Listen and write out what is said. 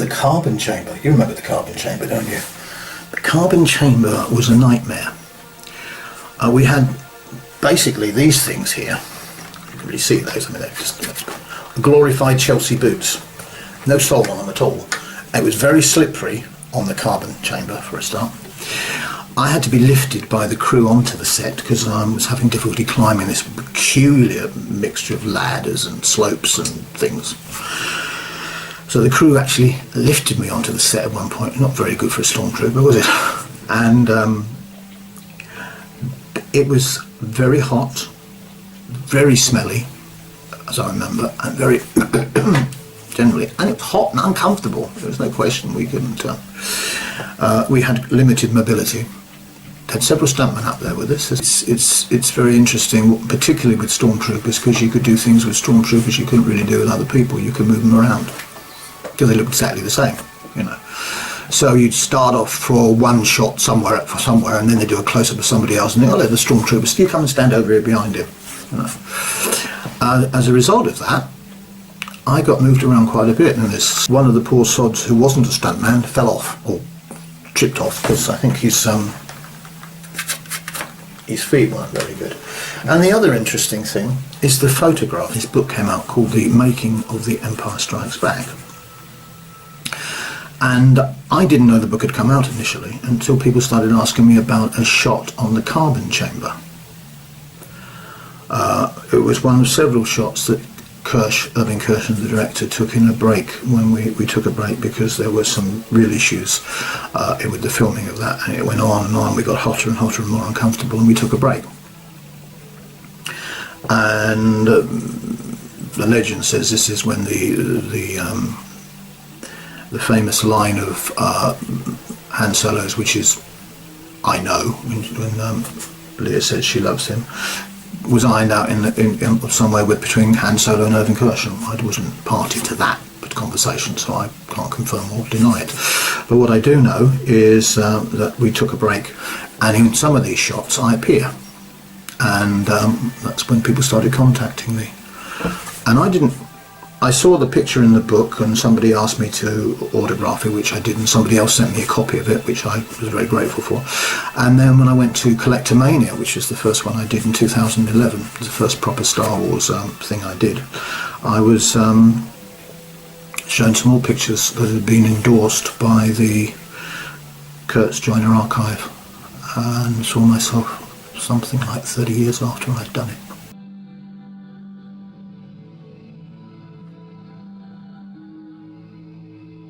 carbon chamber. You remember the carbon chamber, don't you? The carbon chamber was a nightmare. We had basically these things here. You can really see those. I mean, they're just glorified Chelsea boots. No sole on them at all. It was very slippery on the carbon chamber for a start. I had to be lifted by the crew onto the set because I was having difficulty climbing this peculiar mixture of ladders and slopes and things. So the crew actually lifted me onto the set at one point. Not very good for a stormtrooper, was it? And it was very hot, very smelly, as I remember, and very generally, and it was hot and uncomfortable. There was no question we couldn't. We had limited mobility. Had several stuntmen up there with us. It's very interesting, particularly with stormtroopers, because you could do things with stormtroopers you couldn't really do with other people. You could move them around because they look exactly the same, you know. So you'd start off for one shot somewhere, and then they do a close-up of somebody else, and they let the stormtroopers, you come and stand over here behind him. You know. As a result of that, I got moved around quite a bit, and this one of the poor sods who wasn't a stuntman fell off, or chipped off, because I think his feet weren't very good. And the other interesting thing is the photograph. This book came out called The Making of the Empire Strikes Back. And I didn't know the book had come out initially until people started asking me about a shot on the carbon chamber. It was one of several shots that Irving Kirshner, the director, took in a break when we took a break because there were some real issues with the filming of that, and it went on and on. We got hotter and hotter and more uncomfortable, and we took a break. And the legend says this is when the famous line of Han Solo's, which is "I know," when Leia says she loves him, was ironed out in somewhere between Han Solo and Irving Kirshner. I wasn't party to that conversation, so I can't confirm or deny it. But what I do know is that we took a break, and in some of these shots I appear, and that's when people started contacting me. And I saw the picture in the book, and somebody asked me to autograph it, which I did, and somebody else sent me a copy of it, which I was very grateful for. And then when I went to Collectomania, which was the first one I did in 2011, it was the first proper Star Wars thing I did, I was shown some more pictures that had been endorsed by the Kurtz Joyner Archive, and saw myself something like 30 years after I'd done it.